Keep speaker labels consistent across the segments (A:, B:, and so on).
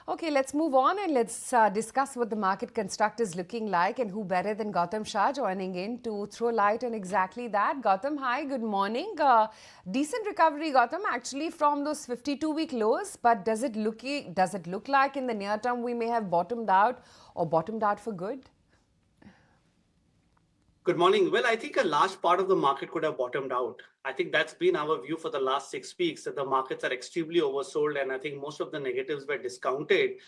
A: Okay, let's move on and let's discuss what the market construct is looking like, and who better than Gautam Shah joining in to throw light on exactly that. Gautam, hi, good morning. Decent recovery, Gautam, actually from those 52-week lows, but does it look like in the near term we may have bottomed out or bottomed out for good?
B: Good morning. Well, I think a large part of the market could have bottomed out. I think that's been our view for the last 6 weeks, that the markets are extremely oversold, and I think most of the negatives were discounted.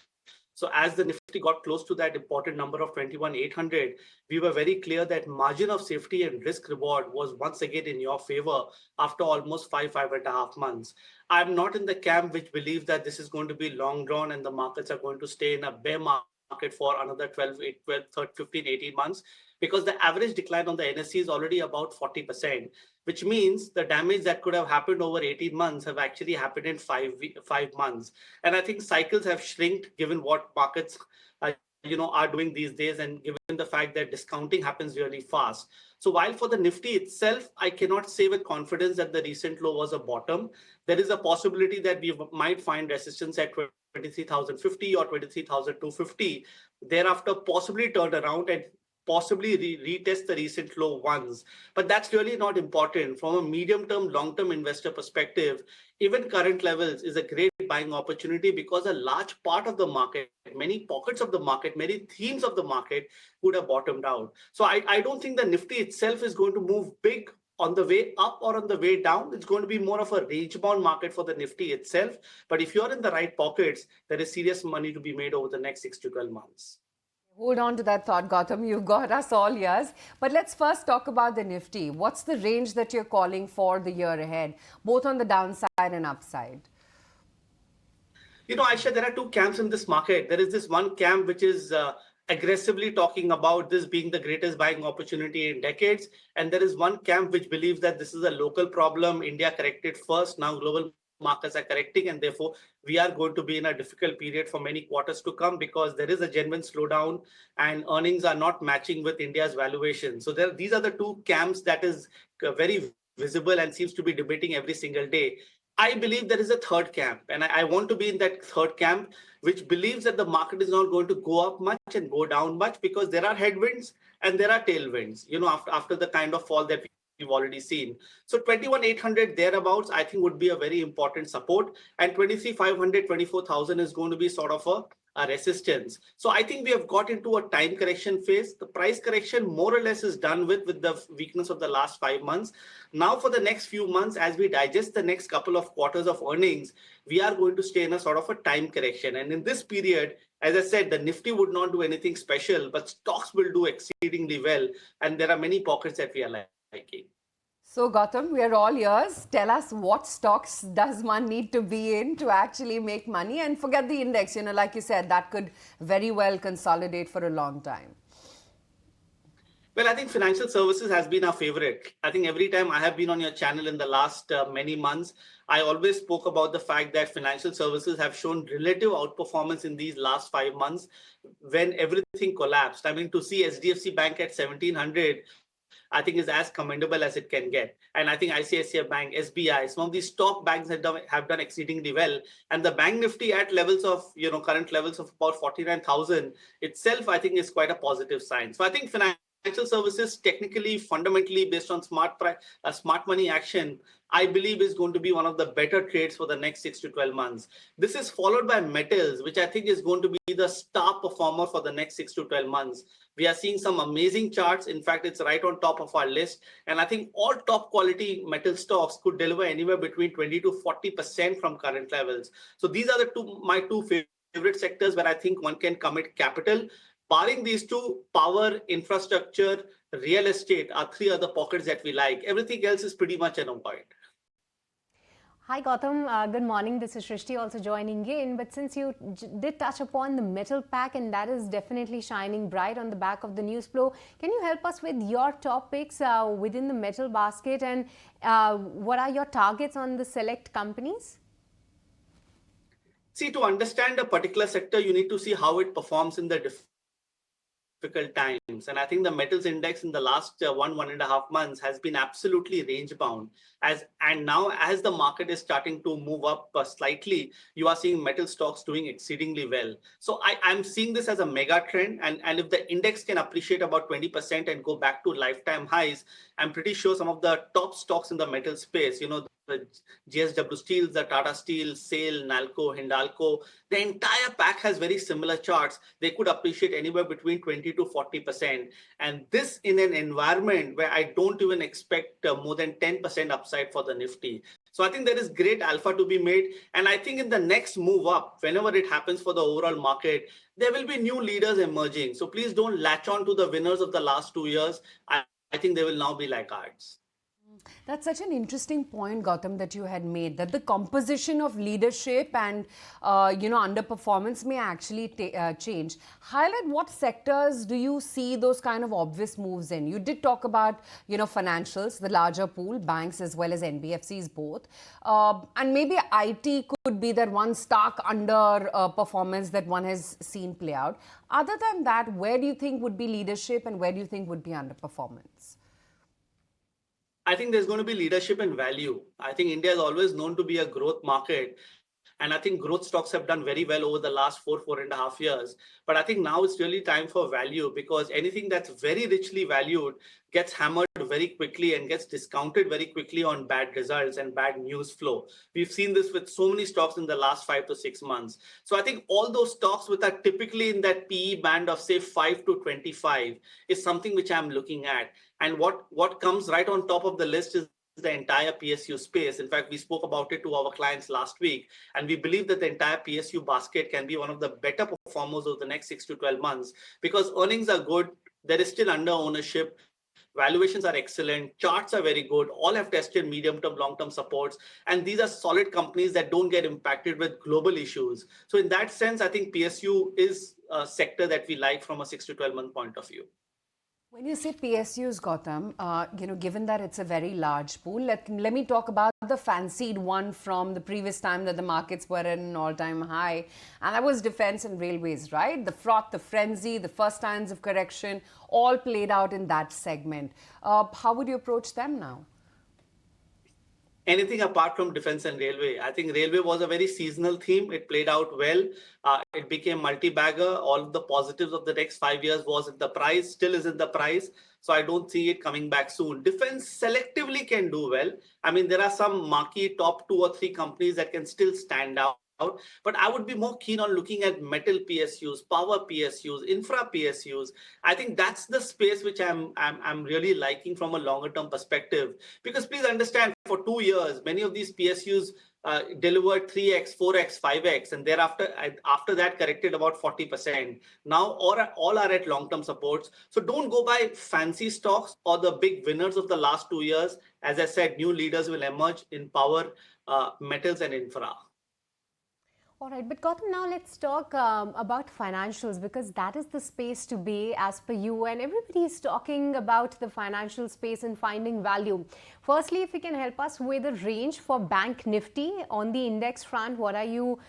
B: So as the Nifty got close to that important number of 21,800, we were very clear that margin of safety and risk reward was once again in your favor after almost 5.5 months. I'm not in the camp which believes that this is going to be long drawn and the markets are going to stay in a bear market for another 15, 18 months, because the average decline on the NSE is already about 40%, which means the damage that could have happened over 18 months have actually happened in 5 months. And I think cycles have shrinked given what markets are doing these days, and given the fact that discounting happens really fast. So while for the Nifty itself, I cannot say with confidence that the recent low was a bottom, there is a possibility that we might find resistance at 23,050 or 23,250. Thereafter, possibly turn around and possibly retest the recent low once. But that's really not important. From a medium term, long term investor perspective, even current levels is a great buying opportunity, because a large part of the market, many pockets of the market, many themes of the market would have bottomed out. So I don't think the Nifty itself is going to move big on the way up or on the way down. It's going to be more of a range bound market for the Nifty itself. But if you're in the right pockets, there is serious money to be made over the next 6 to 12 months.
A: Hold on to that thought, Gautam. You've got us all ears. But let's first talk about the Nifty. What's the range that you're calling for the year ahead, both on the downside and upside?
B: Aisha, there are two camps in this market. There is this one camp which is aggressively talking about this being the greatest buying opportunity in decades. And there is one camp which believes that this is a local problem. India corrected first. Now global markets are correcting. And therefore, we are going to be in a difficult period for many quarters to come, because there is a genuine slowdown and earnings are not matching with India's valuation. So these are the two camps that is very visible and seems to be debating every single day. I believe there is a third camp, and I want to be in that third camp, which believes that the market is not going to go up much and go down much, because there are headwinds and there are tailwinds, after the kind of fall that we've already seen. So 21,800 thereabouts, I think, would be a very important support, and 23,500, 24,000 is going to be sort of a resistance. So I think we have got into a time correction phase. The price correction more or less is done with the weakness of the last 5 months. Now for the next few months, as we digest the next couple of quarters of earnings, we are going to stay in a sort of a time correction. And in this period, as I said, the Nifty would not do anything special, but stocks will do exceedingly well. And there are many pockets that we are liking.
A: So, Gautam, we are all ears. Tell us, what stocks does one need to be in to actually make money? And forget the index, like you said, that could very well consolidate for a long time.
B: Well, I think financial services has been our favorite. I think every time I have been on your channel in the last many months, I always spoke about the fact that financial services have shown relative outperformance in these last 5 months when everything collapsed. I mean, to see SDFC Bank at 1,700, I think is as commendable as it can get. And I think ICICI Bank, SBI, some of these top banks have done exceedingly well. And the bank Nifty at levels of, current levels of about 49,000 itself, I think, is quite a positive sign. So I think financial services, technically, fundamentally, based on smart money action, I believe is going to be one of the better trades for the next 6 to 12 months. This is followed by metals, which I think is going to be the star performer for the next 6 to 12 months. We are seeing some amazing charts. In fact, it's right on top of our list. And I think all top quality metal stocks could deliver anywhere between 20 to 40% from current levels. So these are my two favorite sectors where I think one can commit capital. Barring these two, power, infrastructure, real estate are three other pockets that we like. Everything else is pretty much an avoid.
C: Hi Gautam, good morning. This is Shrishti also joining in. But since you did touch upon the metal pack, and that is definitely shining bright on the back of the news flow, can you help us with your top picks within the metal basket, and what are your targets on the select companies?
B: See, to understand a particular sector, you need to see how it performs in the different difficult times. And I think the metals index in the last 1.5 months has been absolutely range bound. And now as the market is starting to move up slightly, you are seeing metal stocks doing exceedingly well. So I'm seeing this as a mega trend. And if the index can appreciate about 20% and go back to lifetime highs, I'm pretty sure some of the top stocks in the metal space, the JSW Steels, the Tata Steel, SAIL, Nalco, Hindalco, the entire pack has very similar charts. They could appreciate anywhere between 20 to 40%. And this in an environment where I don't even expect more than 10% upside for the Nifty. So I think there is great alpha to be made. And I think in the next move up, whenever it happens for the overall market, there will be new leaders emerging. So please don't latch on to the winners of the last 2 years. I think they will now be laggards.
A: That's such an interesting point, Gautam, that you had made, that the composition of leadership and, underperformance may actually change. Highlight what sectors do you see those kind of obvious moves in? You did talk about, financials, the larger pool, banks as well as NBFCs both. And maybe IT could be that one stark under performance that one has seen play out. Other than that, where do you think would be leadership and where do you think would be underperformance?
B: I think there's going to be leadership and value. I think India is always known to be a growth market. And I think growth stocks have done very well over the last 4.5 years. But I think now it's really time for value, because anything that's very richly valued gets hammered very quickly and gets discounted very quickly on bad results and bad news flow. We've seen this with so many stocks in the last 5 to 6 months. So I think all those stocks which are typically in that PE band of say 5 to 25 is something which I'm looking at. And what comes right on top of the list is the entire PSU space. In fact, we spoke about it to our clients last week, and we believe that the entire PSU basket can be one of the better performers over the next 6 to 12 months, because earnings are good, there is still under ownership, valuations are excellent, charts are very good, all have tested medium-term, long-term supports, and these are solid companies that don't get impacted with global issues. So in that sense, I think PSU is a sector that we like from a 6 to 12-month point of view.
A: When you say PSUs, Gautam, given that it's a very large pool, let me talk about the fancied one from the previous time that the markets were at an all-time high. And that was defense and railways, right? The froth, the frenzy, the first signs of correction, all played out in that segment. How would you approach them now?
B: Anything apart from defense and railway. I think railway was a very seasonal theme. It played out well. It became multi-bagger. All of the positives of the next 5 years was in the price, still is in the price. So I don't see it coming back soon. Defense selectively can do well. I mean, there are some marquee top 2 or 3 companies that can still stand out. But I would be more keen on looking at metal PSUs, power PSUs, infra PSUs. I think that's the space which I'm really liking from a longer term perspective. Because please understand, for 2 years, many of these PSUs delivered 3x, 4x, 5x, and thereafter, after that, corrected about 40%. Now, all are at long-term supports. So don't go by fancy stocks or the big winners of the last 2 years. As I said, new leaders will emerge in power, metals, and infra.
C: All right, but Gautam, now let's talk about financials, because that is the space to be as per you, and everybody is talking about the financial space and finding value. Firstly, if you can help us with a range for Bank Nifty on the index front, what are you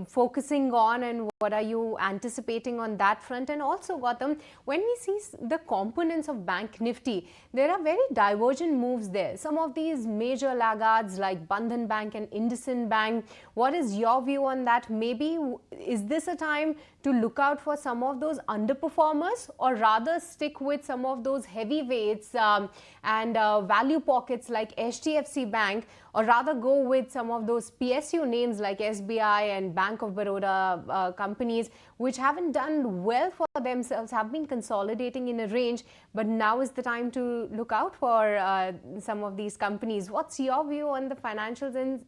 C: focusing on and what are you anticipating on that front? And also, Gautam, when we see the components of Bank Nifty, there are very divergent moves there. Some of these major laggards like Bandhan Bank and IndusInd Bank, what is your view on that? Maybe is this a time to look out for some of those underperformers, or rather stick with some of those heavyweights and value pockets like HDFC Bank, or rather go with some of those PSU names like SBI and Bank of Baroda companies, which haven't done well for themselves, have been consolidating in a range, but now is the time to look out for some of these companies. What's your view on the financials in,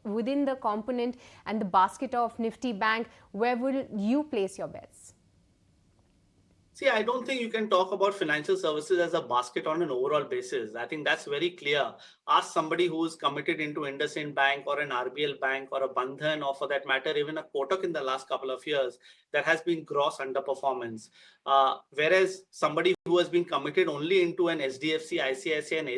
C: within the component and the basket of Nifty Bank? Where will you place your bets?
B: See, I don't think you can talk about financial services as a basket on an overall basis. I think that's very clear. Ask somebody who is committed into IndusInd Bank or an RBL Bank or a Bandhan, or for that matter, even a Kotak in the last couple of years, there has been gross underperformance. Whereas somebody who has been committed only into an SDFC, ICICI and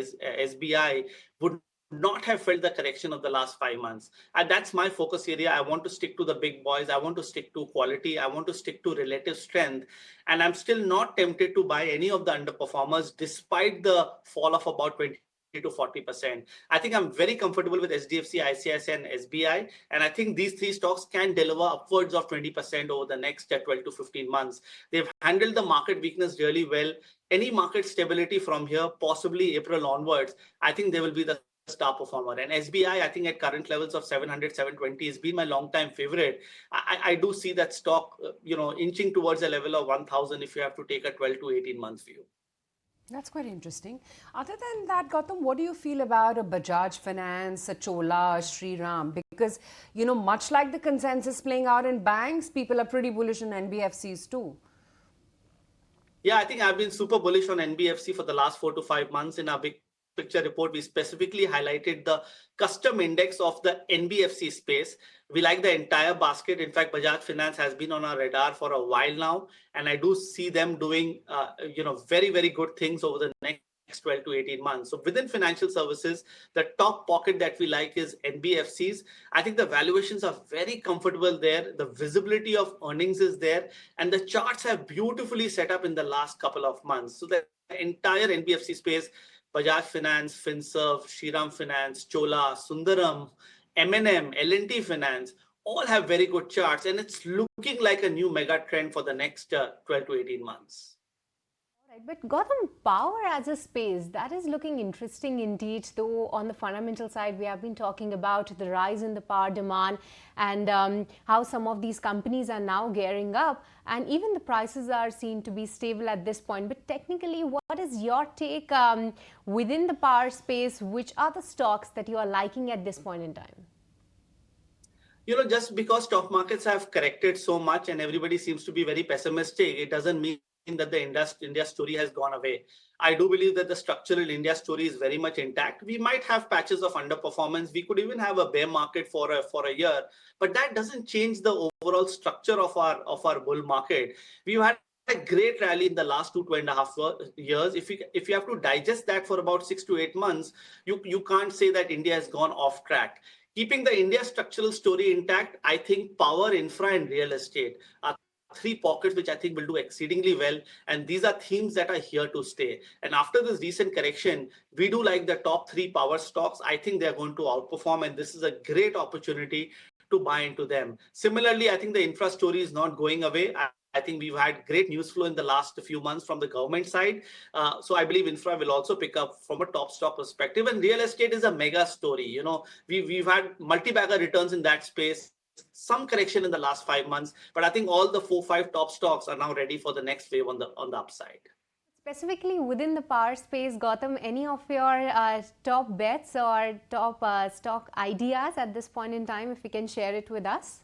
B: SBI would not have felt the correction of the last 5 months. And that's my focus area. I want to stick to the big boys. I want to stick to quality. I want to stick to relative strength. And I'm still not tempted to buy any of the underperformers despite the fall of about 20 to 40%. I think I'm very comfortable with SDFC, ICICI, and SBI. And I think these three stocks can deliver upwards of 20% over the next 12 to 15 months. They've handled the market weakness really well. Any market stability from here, possibly April onwards, I think they will be the star performer. And SBI, I think at current levels of 700, 720 has been my long-time favorite. I do see that stock, inching towards a level of 1,000 if you have to take a 12 to 18 months view.
A: That's quite interesting. Other than that, Gautam, what do you feel about a Bajaj Finance, a Chola, a Shriram? Because, much like the consensus playing out in banks, people are pretty bullish on NBFCs too.
B: Yeah, I think I've been super bullish on NBFC for the last 4 to 5 months. In our big picture report, we specifically highlighted the custom index of the NBFC space. We like the entire basket. In fact, Bajaj Finance has been on our radar for a while now, and I do see them doing, very, very good things over the next 12 to 18 months. So within financial services, the top pocket that we like is NBFCs. I think the valuations are very comfortable there. The visibility of earnings is there, and the charts have beautifully set up in the last couple of months. So the entire NBFC space, Bajaj Finance, Finserv, Shriram Finance, Chola, Sundaram, M&M, L&T Finance, all have very good charts, and it's looking like a new mega trend for the next 12 to 18 months.
C: Right, but Gautam, power as a space, that is looking interesting indeed, though on the fundamental side, we have been talking about the rise in the power demand and how some of these companies are now gearing up, and even the prices are seen to be stable at this point. But technically, what is your take within the power space? Which are the stocks that you are liking at this point in time?
B: Just because stock markets have corrected so much and everybody seems to be very pessimistic, it doesn't mean that the India story has gone away. I do believe that the structural India story is very much intact. We might have patches of underperformance. We could even have a bear market for a year, but that doesn't change the overall structure of our bull market. We've had a great rally in the last 2.5 years. If you have to digest that for about 6 to 8 months, you can't say that India has gone off track. Keeping the India structural story intact, I think power, infra, and real estate are three pockets which I think will do exceedingly well. And these are themes that are here to stay. And after this recent correction, we do like the top three power stocks. I think they're going to outperform, and this is a great opportunity to buy into them. Similarly, I think the infra story is not going away. I think we've had great news flow in the last few months from the government side. So I believe infra will also pick up from a top stock perspective. And real estate is a mega story. We've had multi-bagger returns in that space, some correction in the last 5 months, but I think all the 4-5 top stocks are now ready for the next wave on the upside.
C: Specifically within the power space, Gautam, any of your top bets or top stock ideas at this point in time, if you can share it with us?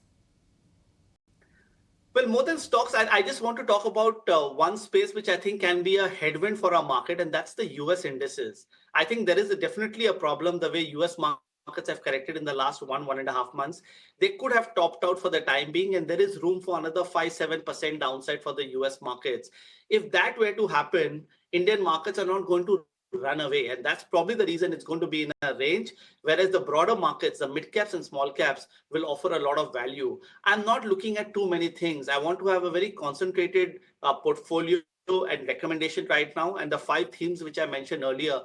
B: Well, more than stocks, I just want to talk about one space which I think can be a headwind for our market, and that's the US indices. I think there is definitely a problem the way US markets have corrected in the last 1.5 months. They could have topped out for the time being, and there is room for another 5-7% downside for the US markets. If that were to happen, Indian markets are not going to run away, and that's probably the reason it's going to be in a range, whereas the broader markets, the mid caps and small caps, will offer a lot of value. I'm not looking at too many things. I want to have a very concentrated portfolio and recommendation right now, and the 5 themes which I mentioned earlier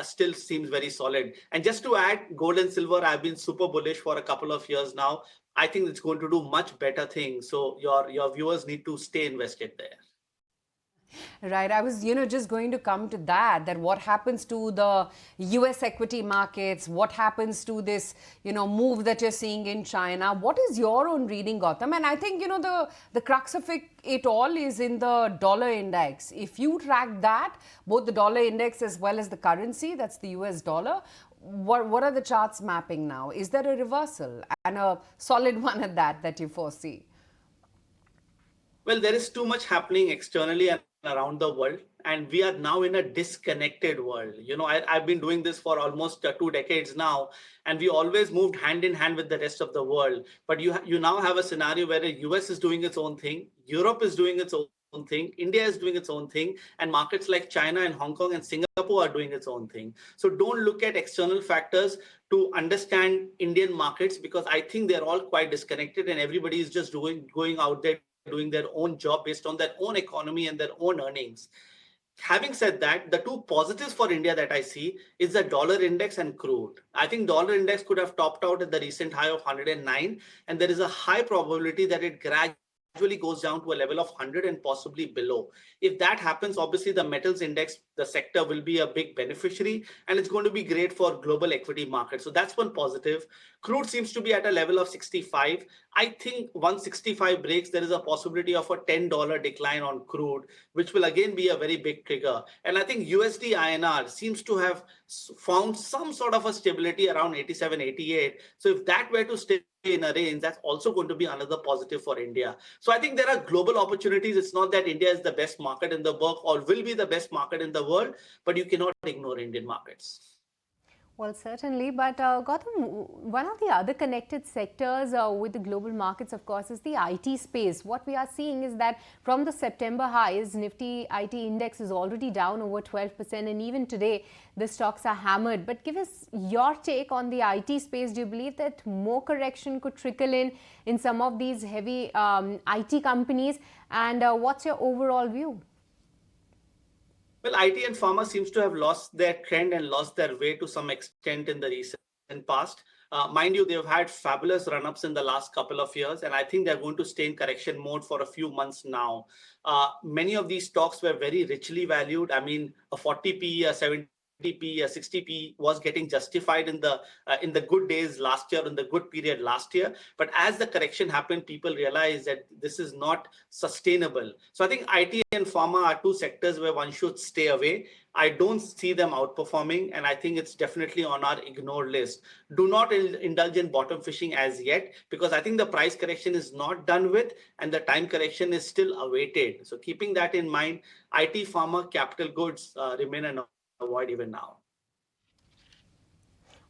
B: still seems very solid. And just to add, gold and silver, I've been super bullish for a couple of years now. I think it's going to do much better things, so your viewers need to stay invested there.
A: Right. I was, just going to come to that what happens to the US equity markets, what happens to this, move that you're seeing in China. What is your own reading, Gautam? And I think, the crux of it all is in the dollar index. If you track that, both the dollar index as well as the currency, that's the US dollar, what are the charts mapping now? Is there a reversal, and a solid one at that you foresee?
B: Well, there is too much happening externally and around the world, and we are now in a disconnected world. I've been doing this for almost 2 decades now, and we always moved hand in hand with the rest of the world. But you now have a scenario where the US is doing its own thing, Europe is doing its own thing. India is doing its own thing. And markets like China and Hong Kong and Singapore are doing its own thing. So don't look at external factors to understand Indian markets, because I think they're all quite disconnected and everybody is just going out there doing their own job based on their own economy and their own earnings. Having said that, the two positives for India that I see is the dollar index and crude. I think dollar index could have topped out at the recent high of 109, and there is a high probability that it gradually goes down to a level of 100 and possibly below. If that happens, obviously the metals index, the sector will be a big beneficiary, and it's going to be great for global equity markets. So that's one positive. Crude seems to be at a level of 65. I think once 65 breaks, there is a possibility of a $10 decline on crude, which will again be a very big trigger. And I think USD INR seems to have found some sort of a stability around 87, 88. So if that were to stay in a range, that's also going to be another positive for India. So I think there are global opportunities. It's not that India is the best market in the world or will be the best market in the world, but you cannot ignore Indian markets.
C: Well, certainly. But Gautam, one of the other connected sectors with the global markets, of course, is the IT space. What we are seeing is that from the September highs, Nifty IT index is already down over 12%. And even today, the stocks are hammered. But give us your take on the IT space. Do you believe that more correction could trickle in some of these heavy IT companies? And what's your overall view?
B: Well, IT and pharma seems to have lost their trend and lost their way to some extent in the recent past. Mind you, they've had fabulous run-ups in the last couple of years, and I think they're going to stay in correction mode for a few months now. Many of these stocks were very richly valued. I mean, a 40p, a 70p, a 60p was getting justified in the good days last year, in the good period last year. But as the correction happened, people realized that this is not sustainable. So I think IT and pharma are two sectors where one should stay away. I don't see them outperforming, and I think it's definitely on our ignore list. Do not indulge in bottom fishing as yet, because I think the price correction is not done with and the time correction is still awaited. So keeping that in mind, IT, pharma, capital goods remain an avoid even now.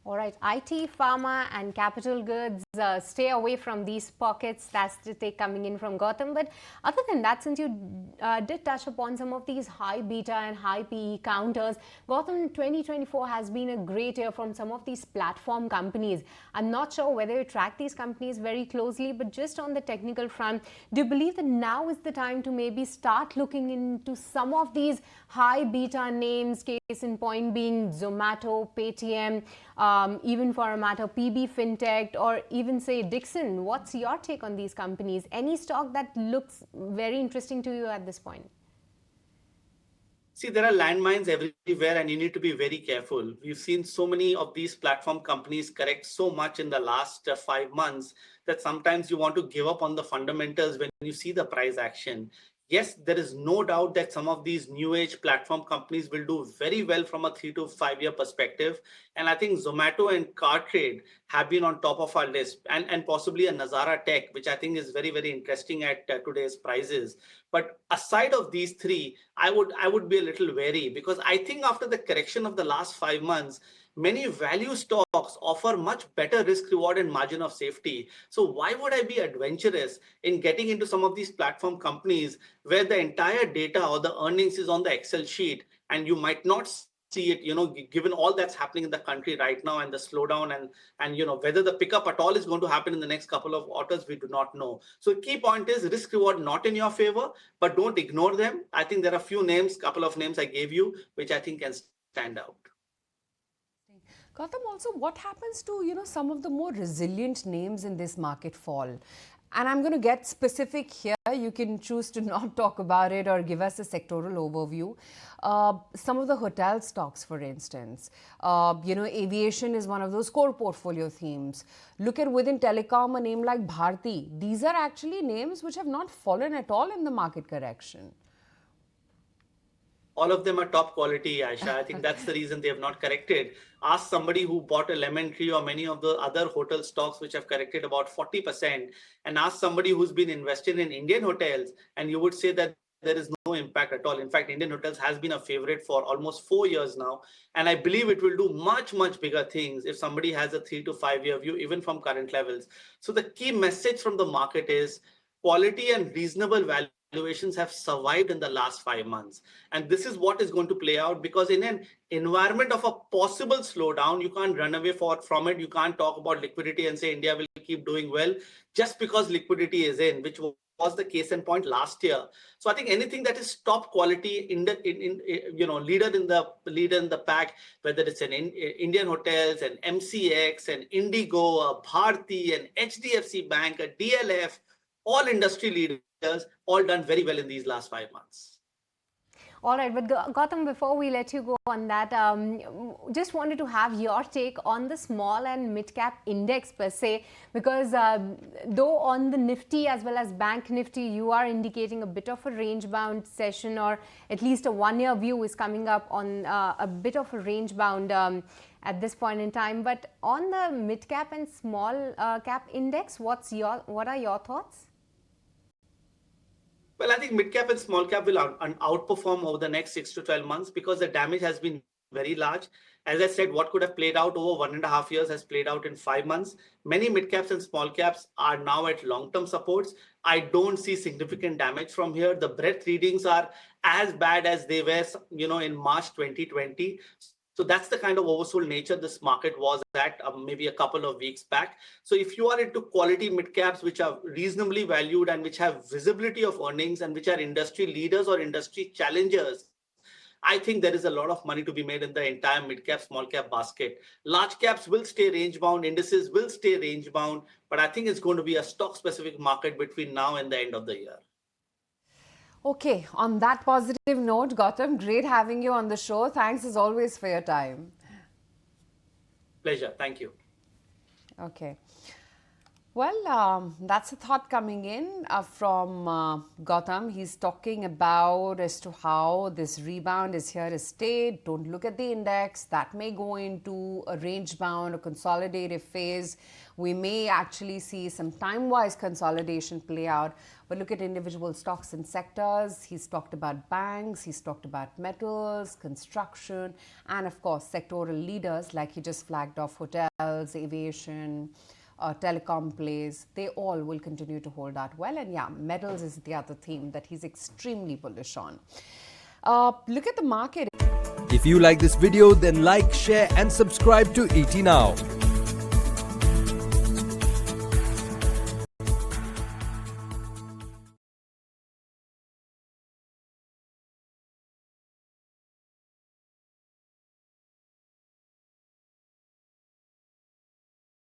C: All right, IT, pharma and capital goods, stay away from these pockets. That's the take coming in from Gautam. But other than that, since you did touch upon some of these high beta and high PE counters, Gautam, 2024 has been a great year from some of these platform companies. I'm not sure whether you track these companies very closely, but just on the technical front, do you believe that now is the time to maybe start looking into some of these high beta names, case in point being Zomato, Paytm, even for a matter PB Fintech, or even say Dixon? What's your take on these companies? Any stock that looks very interesting to you at this point?
B: See, there are landmines everywhere and you need to be very careful. We've seen so many of these platform companies correct so much in the last 5 months that sometimes you want to give up on the fundamentals when you see the price action. Yes, there is no doubt that some of these new age platform companies will do very well from a 3 to 5 year perspective. And I think Zomato and Cartrade have been on top of our list, and possibly a Nazara Tech, which I think is very, very interesting at today's prices. But aside of these three, I would be a little wary, because I think after the correction of the last 5 months, many value stocks offer much better risk reward and margin of safety. So why would I be adventurous in getting into some of these platform companies where the entire data or the earnings is on the Excel sheet and you might not see it, given all that's happening in the country right now and the slowdown and whether the pickup at all is going to happen in the next couple of quarters, we do not know. So key point is risk reward not in your favor, but don't ignore them. I think there are a few names, couple of names I gave you, which I think can stand out.
A: Gautam, also what happens to, some of the more resilient names in this market fall? And I'm going to get specific here. You can choose to not talk about it or give us a sectoral overview. Some of the hotel stocks, for instance, aviation is one of those core portfolio themes. Look at within telecom, a name like Bharti. These are actually names which have not fallen at all in the market correction.
B: All of them are top quality, Aisha. I think that's the reason they have not corrected. Ask somebody who bought a Lemon Tree or many of the other hotel stocks which have corrected about 40%, and ask somebody who's been invested in Indian hotels, and you would say that there is no impact at all. In fact, Indian hotels has been a favorite for almost 4 years now, and I believe it will do much, much bigger things if somebody has a 3 to 5 year view, even from current levels. So the key message from the market is quality and reasonable value valuations have survived in the last 5 months. And this is what is going to play out, because in an environment of a possible slowdown, you can't run away from it. You can't talk about liquidity and say India will keep doing well just because liquidity is in, which was the case in point last year. So I think anything that is top quality leader in the pack, whether it's an Indian Hotels, an MCX, an Indigo, a Bharti, an HDFC Bank, a DLF, all industry leaders, all done very well in these last 5 months.
C: All right, but Gautam, before we let you go on that, just wanted to have your take on the small and mid-cap index per se, because though on the Nifty as well as Bank Nifty, you are indicating a bit of a range-bound session, or at least a one-year view is coming up on a bit of a range-bound at this point in time. But on the mid-cap and small-cap index, what are your thoughts?
B: Well, I think mid-cap and small-cap will outperform over the next 6 to 12 months because the damage has been very large. As I said, what could have played out over 1.5 years has played out in 5 months. Many mid-caps and small-caps are now at long-term supports. I don't see significant damage from here. The breadth readings are as bad as they were, in March 2020. So that's the kind of oversold nature this market was at maybe a couple of weeks back. So if you are into quality mid-caps, which are reasonably valued and which have visibility of earnings and which are industry leaders or industry challengers, I think there is a lot of money to be made in the entire mid-cap, small-cap basket. Large caps will stay range-bound, indices will stay range-bound, but I think it's going to be a stock-specific market between now and the end of the year.
A: Okay, on that positive note, Gautam, great having you on the show. Thanks as always for your time.
B: Pleasure. Thank you.
A: Okay. Well, that's a thought coming in from Gautam. He's talking about as to how this rebound is here to stay. Don't look at the index. That may go into a range-bound or consolidative phase. We may actually see some time-wise consolidation play out. But look at individual stocks and sectors. He's talked about banks. He's talked about metals, construction, and of course, sectoral leaders like he just flagged off hotels, aviation, telecom plays. They all will continue to hold out well. And yeah, metals is the other theme that he's extremely bullish on. Look at the market.
D: If you like this video, then like, share and subscribe to ET Now.